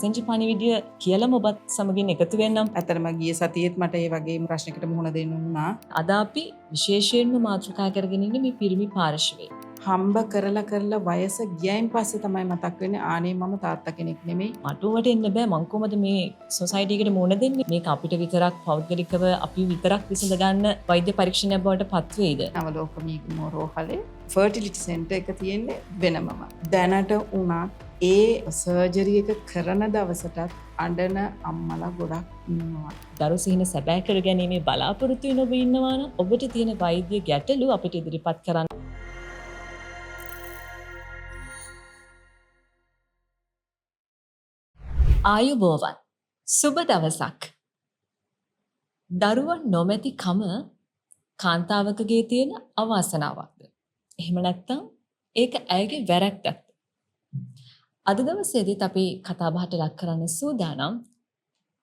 Messenger පණිවිඩය කියලාම ඔබත් සමගින් එකතු වෙන්නම්. ඇත්තටම ගිය සතියේත් මට ඒ වගේම ප්‍රශ්නයකට මුහුණ දෙන්න වුණා. අද අපි විශේෂයෙන්ම මාතෘකා කරගෙන ඉන්නේ මේ පිරිමි පාර්ශවයේ. හම්බ කරලා වයස ගියයින් පස්සේ තමයි මතක් වෙන්නේ ආනේ මම තාත්තා කෙනෙක් නෙමෙයි. මට උවට එන්න බෑ මං කොහමද මේ සොසයිටි එකට මුහුණ දෙන්නේ? මේක අපිට විතරක් පෞද්ගලිකව අපි විතරක් විසඳ ගන්න වෛද්‍ය පරීක්ෂණයක් බවට පත් වේද? නවලෝකමී රෝහලේ ෆර්ටිලිටි සෙන්ටර් එක තියෙන්නේ වෙනමම. දැනට උනත් ඒ සර්ජරි එක කරන දවසටත් අඬන අම්මලා ගොඩක් ඉන්නවා. දරු සිහින සැබෑ කර ගැනීමේ බලාපොරොත්තු වෙන ඔබ ඉන්නවා නම් ඔබට තියෙන වෛද්‍ය ගැටලු අපිට ඉදිරිපත් කරන්න. ආයුබෝවන්. සුබ දවසක්. දරුවන් නොමැති කම කාන්තාවකගේ තියෙන අවාසනාවක්ද? එහෙම නැත්නම් ඒක ඇයගේ වැරැද්දක්ද? අද දවසේදීත් අපි කතා බහට ලක් කරන්න සූදානම්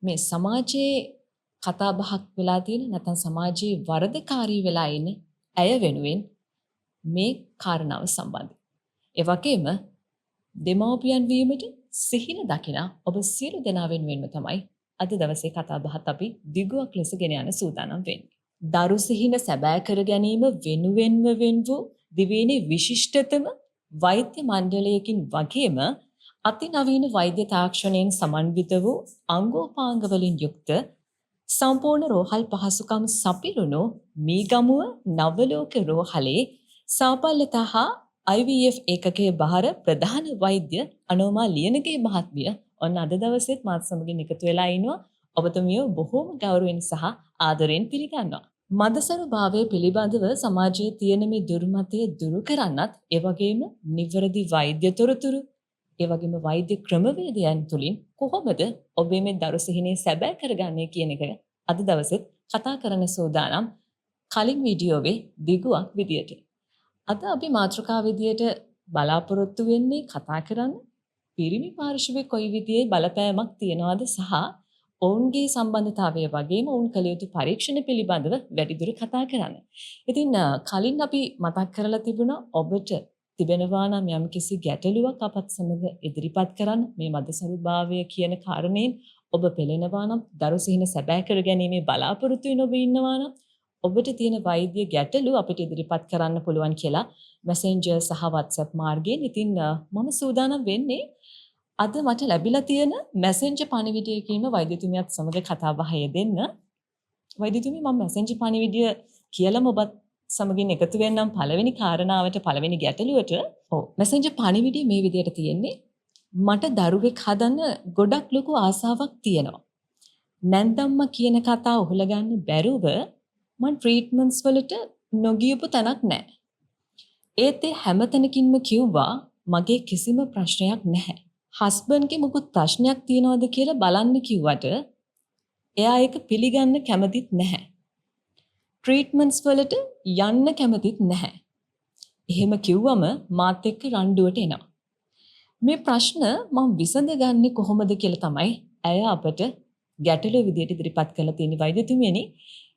මේ සමාජයේ කතා බහක් වෙලා තියෙන නැත්නම් සමාජයේ වරදකාරී වෙලා ඉන්න ඇය වෙනුවෙන් මේ කාරණාව සම්බන්ධයි. ඒ වගේම දෙමව්පියන් වීමට සිහින දකින ඔබ සියලු දෙනා වෙනුවෙන්ම තමයි අද දවසේ කතා බහත් අපි දිගුවක් ලෙස ගෙන යන සූදානම් වෙන්නේ. දරු සිහින සැබෑ කර ගැනීම වෙනුවෙන්ම වෙන් වූ දිවයිනේ විශිෂ්ටතම වෛද්‍ය මණ්ඩලයකින් වගේම අතිනවීන වෛද්‍ය තාක්ෂණයෙන් සමන්විත වූ අංගෝපාංග වලින් යුක්ත සම්පූර්ණ රෝහල් පහසුකම් සපිරුණු මීගමුව නවලෝක රෝහලේ සාපල්‍යතා හා IVF ඒකකයේ බහර ප්‍රධාන වෛද්‍ය අනෝමා ලියනගේ මහත්මිය ඔන්න අද දවසේත් මාත් සමගින් එකතු වෙලා ඉනවා. ඔබතුමිය බොහෝම ගෞරවයෙන් සහ ආදරයෙන් පිළිගන්නවා. මදසරු භාවය පිළිබඳව සමාජයේ තියෙන මේ දුර්මතය දුරු කරන්නත් ඒ වගේම නිවැරදි වෛද්‍ය තොරතුරු ඒ වගේම වෛද්‍ය ක්‍රමවේදයන් තුලින් කොහොමද ඔබ මේ දරු සිහිනේ සැබෑ කරගන්නේ කියන එක අද දවසේත් කතා කරන්න සූදානම් කලින් වීඩියෝවේ දිගුවක් විදියට. අද අපි මාතෘකා විදියට බලාපොරොත්තු වෙන්නේ කතා කරන්න පිරිමි පාර්ශවයේ කොයි විදිහේ බලපෑමක් තියනවද සහ ඔවුන්ගේ සම්බන්ධතාවය වගේම ඔවුන් කළ යුතු පරීක්ෂණ පිළිබඳව වැඩිදුර කතා කරන්න. ඉතින් කලින් අපි මතක් කරලා තිබුණා ඔබට තිබෙනවා නම් යම්කිසි ගැටලුවක් අපත් සමග ඉදිරිපත් කරන්න මේ මදසරුභාවය කියන කාරණයෙන් ඔබ පෙළෙනවා නම් දරු සිහින සැබෑ කර ගැනීමේ බලාපොරොත්තු වෙන ඔබ ඉන්නවා නම් ඔබට තියෙන වෛද්‍ය ගැටලු අපිට ඉදිරිපත් කරන්න පුළුවන් කියලා මැසෙන්ජර් සහ WhatsApp මාර්ගයෙන්. ඉතින් මම සූදානම් වෙන්නේ අද මට ලැබිලා තියෙන මැසෙන්ජර් පණිවිඩයකින්ම වෛද්‍යතුමියත් සමග කතා බහ යෙදෙන්න. වෛද්‍යතුමි මම මැසෙන්ජර් පණිවිඩය කියලාම ඔබත් සමගින් එකතු වෙන්නම් පළවෙනි කාරණාවට පළවෙනි ගැටලුවට. මැසෙන්ජර් පණිවිඩය මේ විදිහට තියෙන්නේ. මට දරුවෙක් හදන්න ගොඩක් ලොකු ආසාවක් තියෙනවා. නැන්දම්මා කියන කතාව උහුලගන්න බැරුව මම ට්‍රීට්මන්ට්ස් වලට නොගියපු තැනක් නැහැ. ඒත් ඒ හැමතැනකින්ම කිව්වා මගේ කිසිම ප්‍රශ්නයක් නැහැ. හස්බන්ඩ්ගේ මොකුත් ප්‍රශ්නයක් තියනවද කියලා බලන්න කිව්වට එයා ඒක පිළිගන්න කැමතිත් නැහැ. ට්‍රීට්මන්ට්ස් වලට යන්න කැමතිත් නැහැ. එහෙම කිව්වම මාත් එක්ක රණ්ඩුවට එනවා. මේ ප්‍රශ්න මම විසඳගන්නේ කොහොමද කියලා තමයි ඇය අපට ගැටලුව විදියට ඉදිරිපත් කරලා තියෙන වෛද්‍යතුමියනි.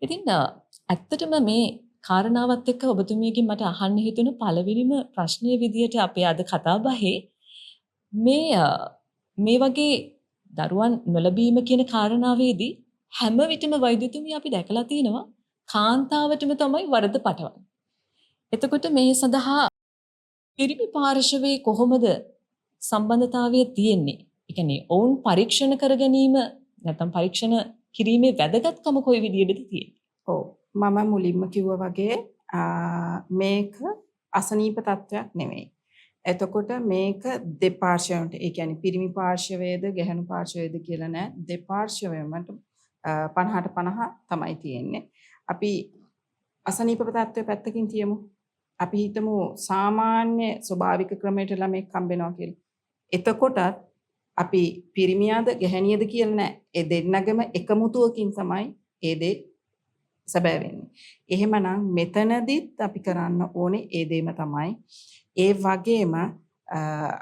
ඉතින් ඇත්තටම මේ කාරණාවත් එක්ක ඔබතුමියකින් මට අහන්න හිතුණ පළවෙනිම ප්‍රශ්නය විදියට අපේ අද කතා බහේ මේ වගේ දරුවන් නොලැබීම කියන කාරණාවේදී හැම විටම වෛද්‍යතුමිය අපි දැකලා තියෙනවා කාන්තාවටම තමයි වරද පටවන්නේ. එතකොට මේ සඳහා පිරිමි පාර්ශවයේ කොහොමද සම්බන්ධතාවය තියෙන්නේ? ඒ කියන්නේ ඔවුන් පරීක්ෂණ කර ගැනීම නැත්නම් පරීක්ෂණ කිරීමේ වැදගත්කම කොයි විදිහටද තියෙන්නේ? ඔව් මම මුලින්ම කිව්වා වගේ මේක අසනීප තත්වයක් නෙමෙයි. එතකොට මේක දෙපාර්ශ්වයට ඒ කියන්නේ පිරිමි පාර්ශවයේද ගැහැණු පාර්ශවයේද කියලා නෑ දෙපාර්ශ්වයම 50ට 50 තමයි තියෙන්නේ. අපි අසනීප තත්ත්වය පැත්තකින් තියමු. අපි හිතමු සාමාන්‍ය ස්වභාවික ක්‍රමයට ළමෙක් හම්බෙනවා කියලා. එතකොටත් අපි පිරිමියාද ගැහැණියද කියලා නෑ. ඒ දෙන්නගම එකමුතුවකින් තමයි ඒ දේ සැබෑ වෙන්නේ. එහෙමනම් මෙතනදිත් අපි කරන්න ඕනේ ඒ දෙයම තමයි. ඒ වගේම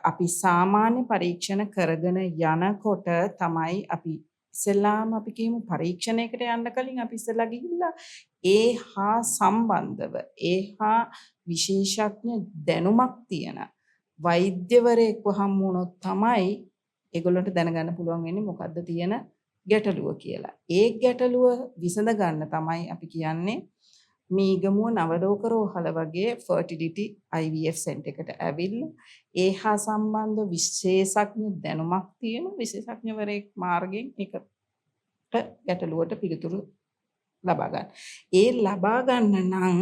අපි සාමාන්‍ය පරීක්ෂණ කරගෙන යනකොට තමයි අපි ඉස්සෙල්ලාම අපි කියමු පරීක්ෂණයකට යන්න කලින් අපි ඉස්සෙල්ලා ගිහිල්ලා ඒ හා සම්බන්ධව ඒ හා විශේෂඥ දැනුමක් තියෙන වෛද්‍යවරයෙක්ව හමු වුණොත් තමයි ඒගොල්ලන්ට දැනගන්න පුළුවන් වෙන්නේ මොකද්ද තියෙන ගැටලුව කියලා. ඒ ගැටලුව විසඳ ගන්න තමයි අපි කියන්නේ මීගමුව නවලෝක රෝහල වගේ ෆර්ටිලිටි IVF සෙන්ටර් එකට ඇවිල්ලා ඒ හා සම්බන්ධ විශේෂඥ දැනුමක් තියෙන විශේෂඥවරයෙක් මාර්ගයෙන් ඒකට ගැටලුවට පිළිතුරු ලබා ගන්න. ඒ ලබා ගන්න නම්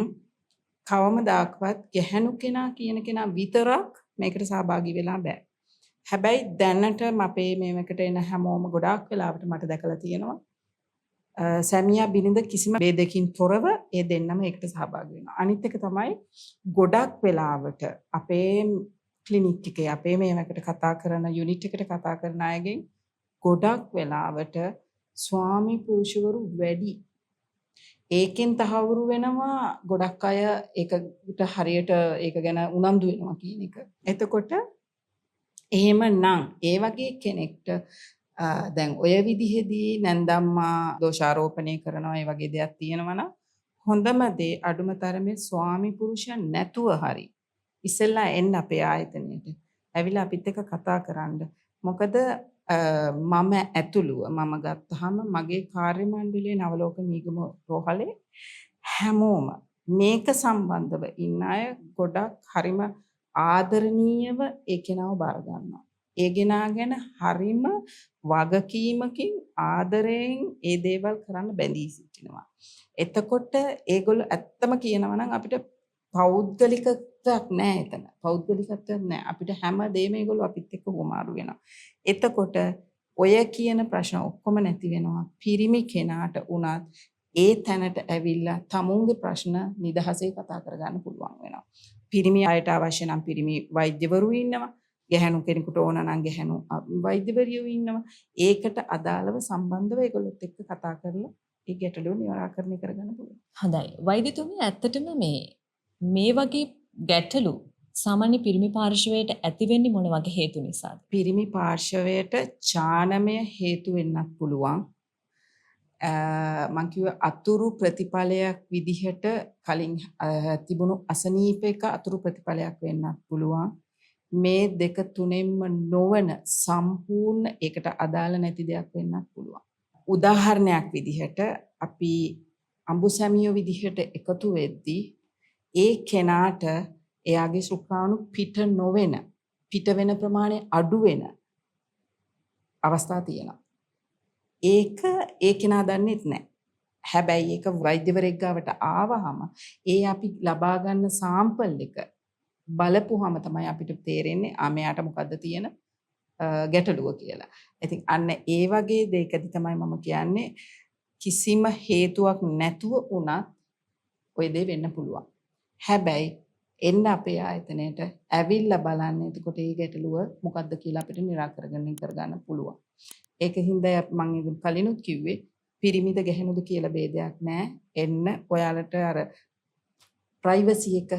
කවමදාකවත් ගැහැණු කෙනා කියන කෙනා විතරක් මේකට සහභාගී වෙලා බෑ. හැබැයි දැනට අපේ මේකට එන හැමෝම ගොඩාක් වෙලාවට මට දැකලා තියෙනවා සැමියා බිරිඳ කිසිම ભેදකින් තොරව ඒ දෙන්නම ඒකට සහභාගී වෙනවා. අනිත් එක තමයි ගොඩක් වෙලාවට අපේ ක්ලිනික් එකේ අපේ මේකට කතා කරන යුනිට් එකට කතා කරන අයගෙන් ගොඩක් වෙලාවට ස්වාමි පුරුෂවරු වැඩි ඒකෙන් තහවුරු වෙනවා ගොඩක් අය ඒකට හරියට ඒක ගැන උනන්දු වෙනවා කියන එක. එතකොට එහෙමනම් ඒ වගේ කෙනෙක්ට දැන් ඔය විදිහේදී නැන්දම්මා දෝෂාරෝපණය කරනවා ඒ වගේ දෙයක් තියෙනවා නම් හොඳම දේ අඩුම තරමේ ස්වාමි පුරුෂයන් නැතුව හරි ඉස්සෙල්ලා එන්න අපේ ආයතනයට. ඇවිල්ලා අපිත් එක්ක කතා කරන්න. මොකද මම ඇතුළුව මම ගත්තාම මගේ කාර්ය මණ්ඩලයේ නවලෝක මීගම රෝහලේ හැමෝම මේක සම්බන්ධව ඉන්න අය ගොඩක් හරිම ආදරණීයව ඒ කෙනාව බාර ගන්නවා. ඒ කෙනා ගැන හරිම වගකීමකින් ආදරයෙන් ඒ දේවල් කරන්න බැඳී සිටිනවා. එතකොට ඒගොල්ලෝ ඇත්තම කියනවා නම් අපිට පෞද්ගලිකත්වයක් නැහැ එතන. පෞද්ගලිකත්වයක් නැහැ. අපිට හැම දෙයක්ම ඒගොල්ලෝ අපිත් එක්ක හොමාරු වෙනවා. එතකොට ඔය කියන ප්‍රශ්න ඔක්කොම නැති වෙනවා. පිරිමි කෙනාට උනත් ඒ තැනට ඇවිල්ලා තමුන්ගේ ප්‍රශ්න නිදහසේ කතා කරගන්න පුළුවන් වෙනවා. පිරිමි අයට අවශ්‍ය නම් පිරිමි වෛද්‍යවරු ඉන්නවා. ගැහැණු කෙනෙකුට ඕන නම් ගැහැණු වෛද්‍යවරියෝ ඉන්නවා. ඒකට අදාළව සම්බන්ධව ඒගොල්ලොත් එක්ක කතා කරලා ඒ ගැටලුව නිරාකරණය කරගන්න පුළුවන්. හොඳයි. වෛද්‍යතුමිය ඇත්තටම මේ වගේ ගැටලු සාමාන්‍ය පිරිමි පාර්ශවයට ඇති වෙන්නේ මොන වගේ හේතු නිසාද? පිරිමි පාර්ශවයට ඡානමය හේතු වෙන්නත් පුළුවන්. මං කිව්ව අතුරු ප්‍රතිඵලයක් විදිහට කලින් තිබුණු අසනීපයක අතුරු ප්‍රතිඵලයක් වෙන්නත් පුළුවන්. මේ දෙක තුනෙන්ම නොවන සම්පූර්ණ ඒකට අදාළ නැති දෙයක් වෙන්නත් පුළුවන්. උදාහරණයක් විදිහට අපි අඹුසැමියෝ විදිහට එකතු වෙද්දී ඒ කෙනාට එයාගේ ශුක්‍රාණු පිට නොවෙන පිට වෙන ප්‍රමාණය අඩු වෙන අවස්ථා තියෙනවා. ඒක ඒ කෙනා දන්නෙත් නැහැ. හැබැයි ඒක වෛද්‍යවරයෙක් ගාවට ආවහම ඒ අපි ලබා ගන්න සාම්පල් එක බලපුවහම තමයි අපිට තේරෙන්නේ මෙයාට මොකද්ද තියෙන ගැටලුව කියලා. ඉතින් අන්න ඒ වගේ දෙයකදී තමයි මම කියන්නේ කිසිම හේතුවක් නැතුව වුණත් ඔය දේ වෙන්න පුළුවන්. හැබැයි එන්න අපේ ආයතනයට ඇවිල්ලා බලන්න එතකොට මේ ගැටලුව මොකද්ද කියලා අපිට निराකරණය කරගන්න පුළුවන්. ඒකින්ද මම කලිනුත් කිව්වේ පිරිමිද ගැහෙනුද කියලා ભેදයක් නැහැ. එන්න ඔයාලට අර ප්‍රයිවසි එක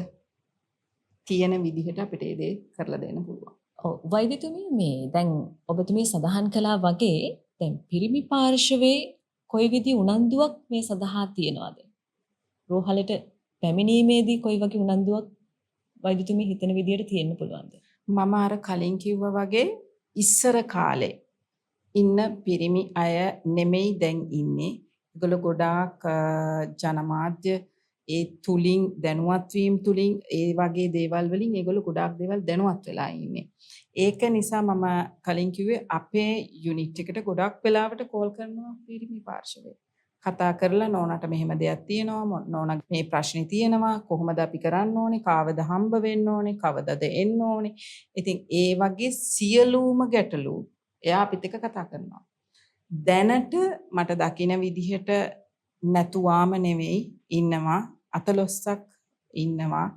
තියෙන විදිහට අපිට ඒ දේ කරලා දෙන්න පුළුවන්. ඔව් වෛද්‍යතුමිය දැන් ඔබතුමිය සඳහන් කළා වගේ දැන් පිරිමි පාර්ශවයේ කොයි විදි උනන්දුවක් මේ සඳහා තියනවාද? රෝහලට පැමිණීමේදී කොයි වගේ උනන්දුවක් වෛද්‍යතුමිය හිතන විදිහට තියෙන්න පුළුවන්ද? මම අර කලින් කිව්වා වගේ ඉස්සර කාලේ ඉන්න පිරිමි අය නෙමෙයි දැන් ඉන්නේ. ඒගොල්ලෝ ගොඩාක් ජනමාධ්‍ය ඒ තුලින් දැනුවත් වීම තුලින් ඒ වගේ දේවල් වලින් ඒගොල්ලෝ ගොඩාක් දේවල් දැනුවත් වෙලා ඉන්නේ. ඒක නිසා මම කලින් කිව්වේ අපේ යුනිට් එකට ගොඩාක් වෙලාවට කෝල් කරනවා පිරිමි පාර්ශවය. කතා කරලා නෝනාට මෙහෙම දෙයක් තියෙනවා නෝනා මේ ප්‍රශ්නේ තියෙනවා කොහොමද අපි කරන්න ඕනේ කාවද හම්බ වෙන්න ඕනේ කවදද එන්න ඕනේ. ඉතින් ඒ වගේ සියලුම ගැටලු එයා අපිත් එක්ක කතා කරනවා. දැනට මට දකින විදිහට නැතුවාම නෙවෙයි ඉන්නවා 14ක් ඉන්නවා.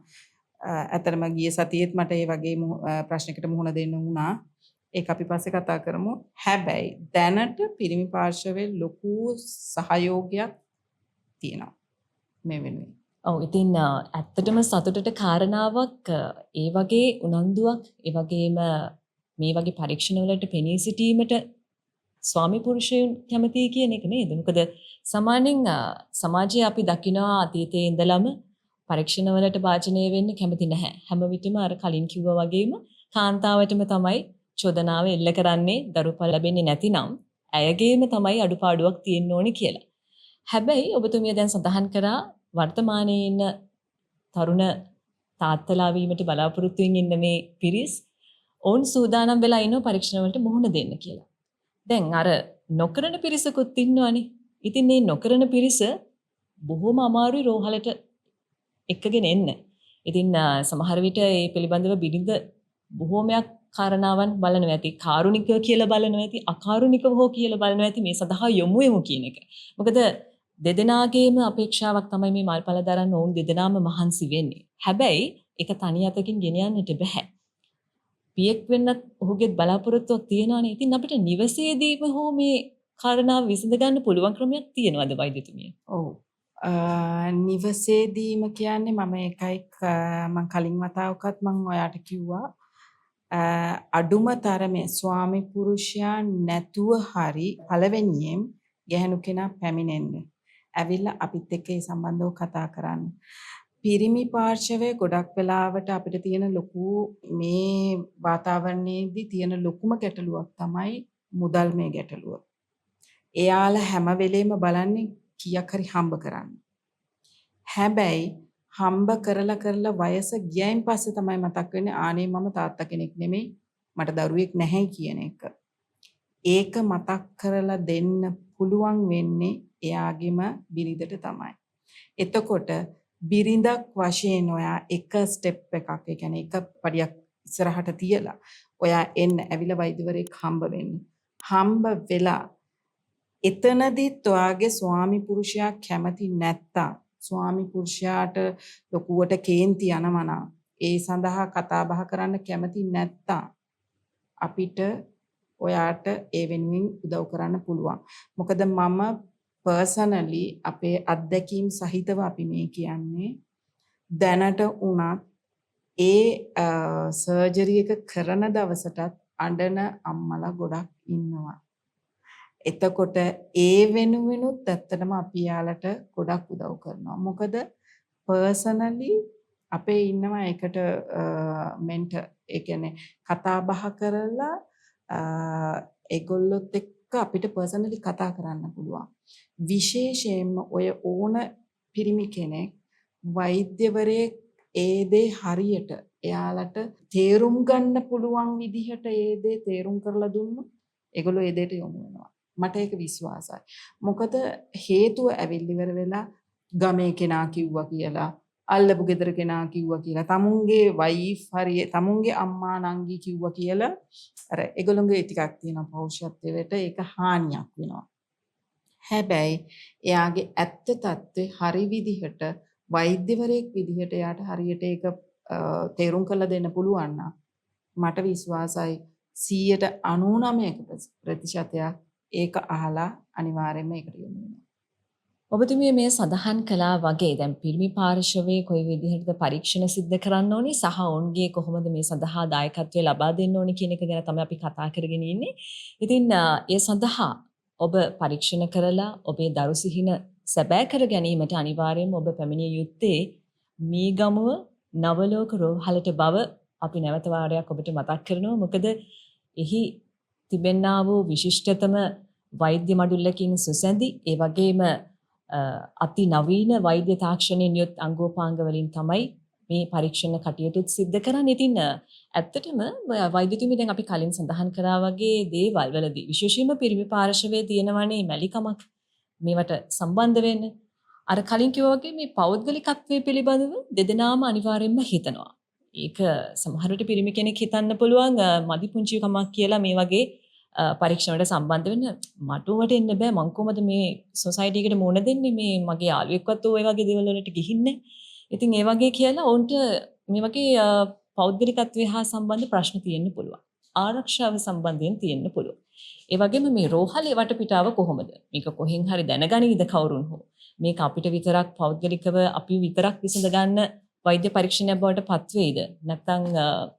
අතරම ගිය සතියේත් මට ඒ වගේ ප්‍රශ්නයකට මුහුණ දෙන්න වුණා. ඒක අපි පස්සේ කතා කරමු. හැබැයි දැනට පිරිමි පාර්ශවයේ ලොකු සහයෝගයක් තියෙනවා මේ වෙනුවෙන්. ඔව් ඉතින් ඇත්තටම සතුටට කාරණාවක් ඒ වගේ උනන්දුවක් ඒ වගේම මේ වගේ පරීක්ෂණ වලට පෙනී සිටීමට ස්වාමි පුරුෂයන් කැමතියි කියන එක නේද? මොකද සාමාන්‍යයෙන් සමාජයේ අපි දකිනවා අතීතයේ ඉඳලම පරීක්ෂණ වලට භාජනය වෙන්න කැමති නැහැ. හැම විටම අර කලින් කිව්වා වගේම කාන්තාවටම තමයි චෝදනාව එල්ල කරන්නේ දරුපල ලැබෙන්නේ නැතිනම් ඇයගේම තමයි අඩුපාඩුවක් තියෙන්න ඕනේ කියලා. හැබැයි ඔබතුමිය දැන් සඳහන් කරා වර්තමානයේ ඉන්න තරුණ තාත්තලා වීමට බලාපොරොත්තුෙන් ඉන්න මේ පිරිස් ඔවුන් සූදානම් වෙලා ඉන්නව පරීක්ෂණ වලට මුහුණ දෙන්න කියලා. දැන් අර නොකරන පිරිසකුත් ඉන්නවනේ. ඉතින් මේ නොකරන පිරිස බොහොම අමාරුයි රෝහලට එක්කගෙන එන්න. ඉතින් සමහර විට මේ පිළිබඳව බිරිඳ බොහෝමයක් කාරණාවන් බලනවා ඇති. කාරුණිකව කියලා බලනවා ඇති, අකාරුණිකව හෝ කියලා බලනවා ඇති මේ සඳහා යොමු කියන එක. මොකද දෙදෙනාගේම අපේක්ෂාවක් තමයි මේ මල්පල දරන්න ඔවුන් දෙදෙනාම මහන්සි වෙන්නේ. හැබැයි ඒක තනි අතකින් ගෙනියන්නට බෑ. පියෙක් වෙන්නත් ඔහුගේ බලාපොරොත්තුවක් තියෙනවානේ. ඉතින් අපිට නිවසේදීම හෝ මේ කාරණාව විසඳ ගන්න පුළුවන් ක්‍රමයක් තියෙනවද වෛද්‍යතුමිය? ඔව්. නිවසේදීම කියන්නේ මම එකයි මම කලින් වතාවකත් මම ඔයාට කිව්වා අඩුම තරමේ ස්වාමි පුරුෂයා නැතුව හරි පළවෙනියෙන් ගැහණු කෙනා පැමිණෙන්න. ඇවිල්ලා අපිත් එක්ක ඒ සම්බන්ධව කතා කරන්න. පිරිමි පාර්ශවයේ ගොඩක් වෙලාවට අපිට තියෙන ලොකු මේ වාතාවරණයේදී තියෙන ලොකුම ගැටලුවක් තමයි මුදල් මේ ගැටලුව. එයාලා හැම වෙලෙම බලන්නේ කීයක් හරි හම්බ කරන්න. හැබැයි හම්බ කරලා වයස ගියයින් පස්සේ තමයි මතක් වෙන්නේ ආනේ මම තාත්තා කෙනෙක් නෙමෙයි මට දරුවෙක් නැහැ කියන එක. ඒක මතක් කරලා දෙන්න පුළුවන් වෙන්නේ එයාගෙම බිරිඳට තමයි. එතකොට බිරිඳක් වශයෙන් ඔයා එක ස්ටෙප් එකක් ඒ කියන්නේ එක පඩියක් ඉස්සරහට තියලා ඔයා එන්න ඇවිල්ලා වෛද්‍යවරයෙක් හම්බ වෙන්න. හම්බ වෙලා එතනදිත් ඔයාගේ ස්වාමි පුරුෂයා කැමති නැත්තම් ස්වාමි පුරුෂයාට ලොකුවට කේන්ති යනවනම් ඒ සඳහා කතා බහ කරන්න කැමති නැත්තම් අපිට ඔයාට ඒ වෙනුවෙන් උදව් කරන්න පුළුවන්. මොකද මම පර්සනලි අපේ අත්දැකීම් සහිතව අපි මේ කියන්නේ දැනට උනත් ඒ සර්ජරි එක කරන දවසටත් අඬන අම්මලා ගොඩක් ඉන්නවා. එතකොට ඒ වෙනුවෙනුත් ඇත්තටම අපි යාලට ගොඩක් උදව් කරනවා. මොකද පර්සනලි අපේ ඉන්නවා එකට මෙන්ට ඒ කියන්නේ කතා බහ කරලා ඒගොල්ලොත් එක්ක අපිට පර්සනලි කතා කරන්න පුළුවන්. විශේෂයෙන්ම ඔය ඕන පිරිමි කෙනෙක් වෛද්‍යවරයෙක් ඒ දේ හරියට එයාලට තේරුම් ගන්න පුළුවන් විදිහට ඒ දේ තේරුම් කරලා දුන්නොත් ඒගොල්ලෝ ඒ දෙයට යොමු වෙනවා. මට ඒක විශ්වාසයි. මොකද හේතුව ඇවිල්ලි ඉවර වෙලා ගමේ කෙනා කිව්වා කියලා, අල්ලපු ගෙදර කෙනා කිව්වා කියලා, තමුන්ගේ වයිෆ් හරිය, තමුන්ගේ අම්මා නංගි කිව්වා කියලා අර ඒගොල්ලෝගේ ටිකක් තියෙන පෞරුෂත්වයට ඒක හානියක් වෙනවා. හැබැයි එයාගේ ඇත්ත తත්වේ හරි විදිහට වෛද්‍යවරයෙක් විදිහට එයාට හරියට ඒක තේරුම් කරලා දෙන්න පුළුවන් නම් මට විශ්වාසයි 99% ඒක අහලා අනිවාර්යයෙන්ම ඒකට යොමු වෙනවා. ඔබතුමිය මේ සඳහන් කළා වගේ දැන් පිරිමි පාර්ශවයේ කොයි විදිහටද පරීක්ෂණ සිද්ධ කරන්න ඕනේ සහ ඔවුන්ගේ කොහොමද මේ සඳහා දායකත්වය ලබා දෙන්න ඕනේ කියන එක ගැන තමයි අපි කතා කරගෙන ඉන්නේ. ඉතින් ඒ සඳහා ඔබ පරීක්ෂණ කරලා ඔබේ දරු සිහින සැබෑ කර ගැනීමට අනිවාර්යයෙන්ම ඔබ පැමිණිය යුත්තේ මීගමුව නවලෝක රෝහලට බව අපි නැවත වාරයක් ඔබට මතක් කරනවා. මොකද එහි තිබෙන්නා වූ විශිෂ්ටතම වෛද්‍ය මඩුල්ලකින් සුසැඳි ඒ වගේම අති නවීන වෛද්‍ය තාක්ෂණයෙන් යුත් අංගෝපාංග වලින් තමයි මේ පරීක්ෂණ කටයුතුත් සිද්ධ කරන්නේ. ඉතින් ඇත්තටම වෛද්‍යතුමී දැන් අපි කලින් සඳහන් කරා වගේ දේවල් වලදී විශේෂයෙන්ම පිරිමි පාර්ශවයේ තියෙනවනේ මැලිකමක් මේවට සම්බන්ධ වෙන්න. අර කලින් කිව්වා වගේ මේ පෞද්ගලිකත්වයේ පිළිබඳව දෙදෙනාම අනිවාර්යයෙන්ම හිතනවා. ඒක සමහර විට පිරිමි කෙනෙක් හිතන්න පුළුවන් මදි පුංචි කමක් කියලා මේ වගේ පරීක්ෂණවලට සම්බන්ධ වෙන්න මට උවට එන්න බෑ මං කොහමද මේ සොසයිටි එකට මුණ දෙන්නේ මේ මගේ යාළුවෙක්වත් ඔය වගේ දේවල් වලට ගිහින්නේ. ඉතින් ඒ වගේ කියලා ඔවුන්ට මේ වගේ පෞද්ගලිකත්වය හා සම්බන්ධ ප්‍රශ්න තියෙන්න පුළුවන්. ආරක්ෂාව සම්බන්ධයෙන් තියෙන්න පුළුවන්. ඒ වගේම මේ රෝහලේ වටපිටාව කොහොමද? මේක කොහෙන් හරි දැනගනීද කවුරුන් හෝ? මේක අපිට විතරක් පෞද්ගලිකව අපි විතරක් විසඳ ගන්න වෛද්‍ය පරීක්ෂණයක් බවට පත් වෙයිද? නැත්නම්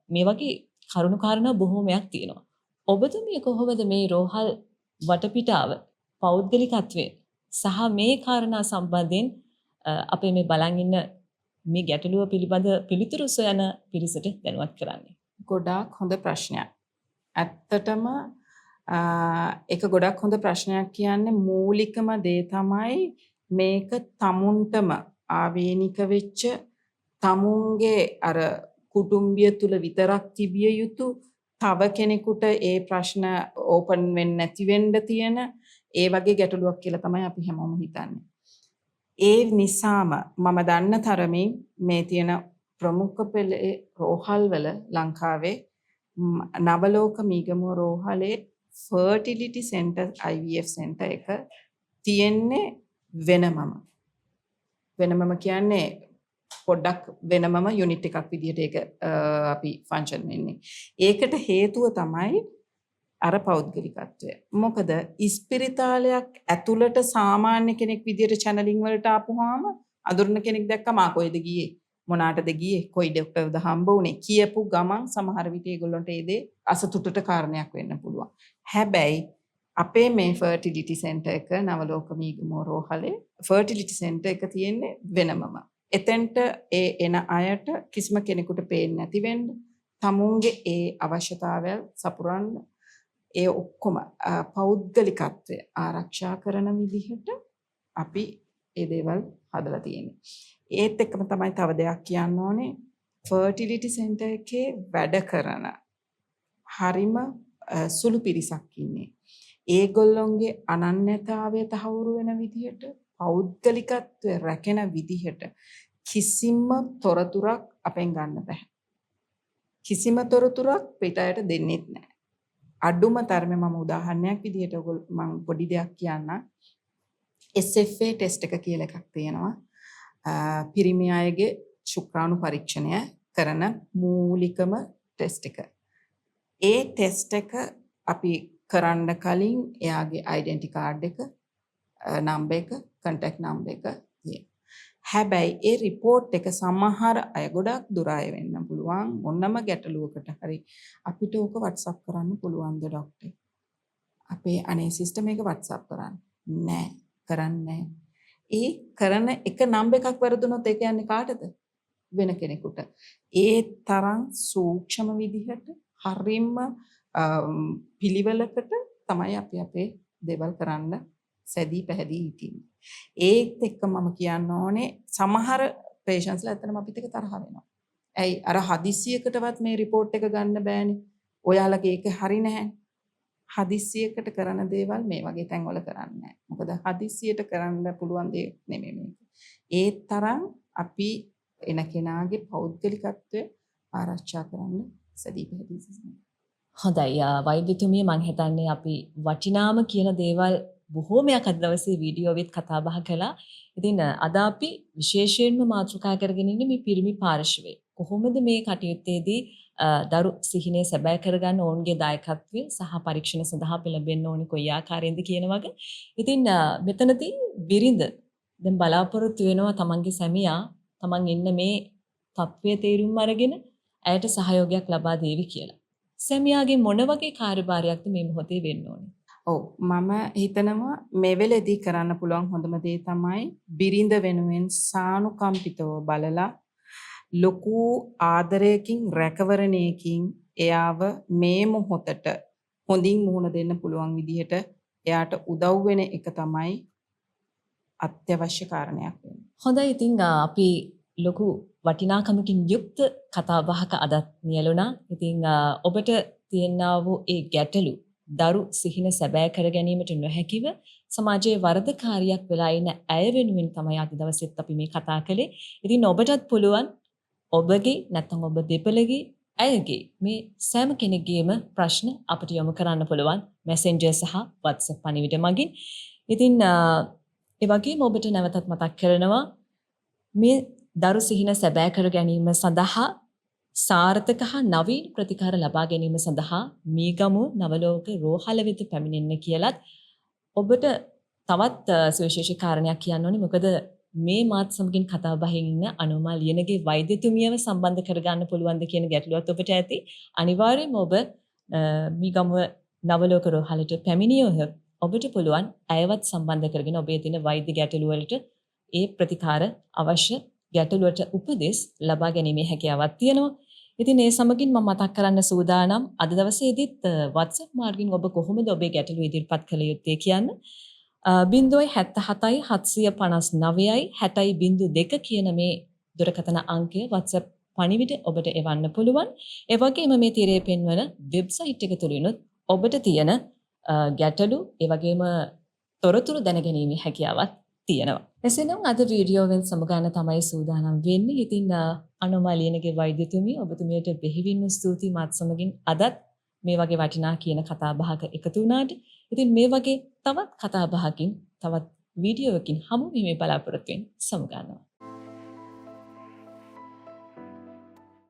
මේ වගේ කරුණු කාරණා බොහෝමයක් තියෙනවා. ඔබතුමිය කොහොමද මේ රෝහල් වටපිටාව පෞද්ගලිකත්වය සහ මේ කාරණා සම්බන්ධයෙන් අපේ මේ බලන් ඉන්න මේ ගැටලුව පිළිබඳ පිළිතුරු සොයන පිරිසට දැනුවත් කරන්නේ? ගොඩාක් හොඳ ප්‍රශ්නයක්. ඇත්තටම එක ගොඩක් හොඳ ප්‍රශ්නයක් කියන්නේ මූලිකම දේ තමයි මේක තමුන්ටම ආවේනික වෙච්ච තමුන්ගේ අර කුටුම්බිය තුල විතරක් තිබිය යුතු තව කෙනෙකුට ඒ ප්‍රශ්න ඕපන් වෙන්නේ නැති වෙන්න තියෙන ඒ වගේ ගැටලුවක් කියලා තමයි අපි හැමෝම හිතන්නේ. ඒ නිසාම මම දන්න තරමින් මේ තියෙන ප්‍රමුඛ පෙළේ රෝහල්වල ලංකාවේ නවලෝක මීගමුව රෝහලේ ෆර්ටිලිටි සෙන්ටර් IVF සෙන්ටර් එක තියෙන්නේ වෙනමම. වෙනමම කියන්නේ පොඩ්ඩක් වෙනමම යුනිට් එකක් විදිහට ඒක අපි ෆන්ක්ෂන් වෙන්නේ. ඒකට හේතුව තමයි අර පෞද්ගලිකත්වය. මොකද ඉස්පිරිතාලයක් ඇතුළට සාමාන්‍ය කෙනෙක් විදිහට චැනලින් වලට ආපුවාම අඳුරන කෙනෙක් දැක්කම කොයිද ගියේ මොනාටද ගියේ කොයි ડોක්ටර්ද හම්බ වුනේ කියපු ගමන් සමහර විට ඒගොල්ලන්ට ඒ දේ අසතුටට කාරණයක් වෙන්න පුළුවන්. හැබැයි අපේ මේ ෆර්ටිලිටි සෙන්ටර් එක නවලෝක මීගමුව රෝහලේ ෆර්ටිලිටි සෙන්ටර් එක තියෙන්නේ වෙනමම. එතෙන්ට ඒ එන අයට කිසිම කෙනෙකුට පේන්නේ නැති වෙන්න තමුන්ගේ ඒ අවශ්‍යතාවය සපුරන්න ඒ ඔක්කොම පෞද්ගලිකත්වය ආරක්ෂා කරන විදිහට අපි ඒ දේවල් හදලා තියෙන්නේ. ඒත් එක්කම තමයි තව දෙයක් කියන්න ඕනේ ෆර්ටිලිටි සෙන්ටර් එකේ වැඩ කරන හරිම සුළු පිරිසක් ඉන්නේ. ඒගොල්ලොන්ගේ අනන්‍යතාවය තහවුරු වෙන විදිහට පෞද්ගලිකත්වය රැකෙන විදිහට කිසිම තොරතුරක් අපෙන් ගන්න බෑ. කිසිම තොරතුරක් පිටයට දෙන්නෙත් නෑ. අඩුම තරමේ මම උදාහරණයක් විදිහට මම පොඩි දෙයක් කියන්නම්. SFA ටෙස්ට් එක කියලා එකක් තියෙනවා. පිරිමි අයගේ ශුක්‍රාණු පරීක්ෂණය කරන මූලිකම ටෙස්ට් එක. ඒ ටෙස්ට් එක අපි කරන්න කලින් එයාගේ ඩෙන්ටි කාඩ් එක නම්බර් එක කන්ටැක්ට් නම්බර් එක තියෙනවා. හැබැයි ඒ රිපෝට් එක සමහර අය ගොඩක් දුර අය වෙන්න පුළුවන් මොනම ගැටලුවකට හරි අපිට ඕක WhatsApp කරන්න පුළුවන්ද ડોක්ටර්? අපේ අනේ සිස්ටම් එක WhatsApp කරන්න. නෑ කරන්නේ. ඒ කරන එක නම්බර් එකක් වැරදුනොත් ඒක යන්නේ කාටද? වෙන කෙනෙකුට. ඒ තරම් සූක්ෂම විදිහට හරිම පිළිවෙලකට තමයි අපි අපේ දේවල් කරන්න සැදී පැහැදී ඉතින්නේ. ඒත් එක්ක මම කියන්න ඕනේ සමහර පේෂන්ට්ස්ලා ඇත්තටම අපිත් එක්ක තරහ වෙනවා. ඇයි අර හදිස්සියකටවත් මේ රිපෝට් එක ගන්න බෑනේ. ඔයාලගේ ඒක හරි නැහැ. හදිස්සියකට කරන දේවල් මේ වගේ තැන්වල කරන්නේ නැහැ. මොකද හදිස්සියට කරන්න පුළුවන් දේ නෙමෙයි මේක. ඒ තරම් අපි එන කෙනාගේ පෞද්ගලිකත්වය ආරක්ෂා කරන්න සැදී පැහැදී සිටිනවා. හොඳයි වෛද්‍යතුමිය මම හිතන්නේ අපි වටිනාම කියන දේවල් බොහෝමයක් අද දවසේ වීඩියෝවෙත් කතා බහ කළා. ඉතින් අද අපි විශේෂයෙන්ම මාතෘකා කරගෙන ඉන්නේ මේ පිරිමි පාර්ශවය. කොහොමද මේ කටයුත්තේදී දරු සිහිනය සැබෑ කරගන්න ඔවුන්ගේ දායකත්වය සහ පරීක්ෂණ සඳහා පෙළඹෙන්න ඕනේ කොයි ආකාරයෙන්ද කියන වගේ. ඉතින් මෙතනදී බිරිඳ දැන් බලාපොරොත්තු වෙනවා තමන්ගේ සැමියා තමන් ඉන්න මේ තත්ත්වය තේරුම් අරගෙන ඇයට සහයෝගයක් ලබා දෙවි කියලා. සැමියාගේ මොන වගේ කාර්යභාරයක්ද මේ මොහොතේ වෙන්න ඕනේ? ඔව් මම හිතනවා මේ වෙලෙදී කරන්න පුළුවන් හොඳම දේ තමයි බිරිඳ වෙනුවෙන් සානුකම්පිතව බලලා ලොකු ආදරයකින් රැකවරණයකින් එයාව මේ මොහොතට හොඳින් මුහුණ දෙන්න පුළුවන් විදිහට එයාට උදව් වෙන එක තමයි අත්‍යවශ්‍ය කාරණයක් වෙන්නේ. හොඳයි ඉතින් අපි ලොකු වටිනාකමකින් යුක්ත කතා බහක අදත් නියලුණා. ඉතින් ඔබට තියෙනා වූ ඒ ගැටලු දරු සිහින සැබෑ කර ගැනීමට නොහැකිව සමාජයේ වරදකාරියක් වෙලා ඉන්න ඇය වෙනුවෙන් තමයි අද දවසෙත් අපි මේ කතා කළේ. ඉතින් ඔබටත් පුළුවන් ඔබගේ නැත්නම් ඔබ දෙපළගේ ඇයගේ මේ සෑම කෙනෙක්ගේම ප්‍රශ්න අපිට යොමු කරන්න පුළුවන් Messenger සහ WhatsApp පණිවිඩ මගින්. ඉතින් ඒ වගේම ඔබට නැවතත් මතක් කරනවා මේ දරු සිහින සැබෑ කර ගැනීම සඳහා සාර්ථක හා නවීන ප්‍රතිකාර ලබා ගැනීම සඳහා මීගමුව නවලෝක රෝහල වෙත පැමිණෙන්න කියලත් ඔබට තවත් සුවිශේෂී කාරණයක් කියන්න ඕනේ. මොකද මේ මාත් සමගින් කතා බහින් ඉන්න අනුමා ලියනගේ වෛද්‍යතුමියව සම්බන්ධ කරගන්න පුළුවන්ද කියන ගැටලුවත් ඔබට ඇති. අනිවාර්යයෙන්ම ඔබ මීගමුව නවලෝක රෝහලට පැමිණියොත් ඔබට පුළුවන් ඇයවත් සම්බන්ධ කරගෙන ඔබේ තියෙන වෛද්‍ය ගැටලු වලට ඒ ප්‍රතිකාර අවශ්‍ය ගැටලුවට උපදෙස් ලබා ගැනීමේ හැකියාවක් තියෙනවා. ඉතින් ඒ සමගින් මම මතක් කරන්න සූදානම් අද දවසේදීත් WhatsApp මාර්ගයෙන් ඔබ කොහොමද ඔබේ ගැටලු ඉදිරිපත් කළ යුත්තේ කියන්න. 077යි 759යි 60.2 කියන මේ දුරකථන අංකය WhatsApp පණිවිඩ ඔබට එවන්න පුළුවන්. ඒ වගේම මේ තිරේ පෙන්වන වෙබ්සයිට් එක තුලිනුත් ඔබට තියෙන ගැටලු ඒ වගේම තොරතුරු දැනගැනීමේ හැකියාවක් තියෙනවා. එසේනම් අද වීඩියෝවෙන් සමුගන්න තමයි සූදානම් වෙන්නේ. ඉතින් අනෝමලියනගේ වෛද්‍යතුමිය ඔබතුමියට බෙහෙවින්ම ස්තුතියි මාත් සමගින් අදත් මේ වගේ වටිනා කියන කතා බහක එකතු වුණාට. ඉතින් මේ වගේ තවත් කතා බහකින් තවත් වීඩියෝවකින් හමු වීමේ බලාපොරොත්තු වෙමින් සමුගන්නවා.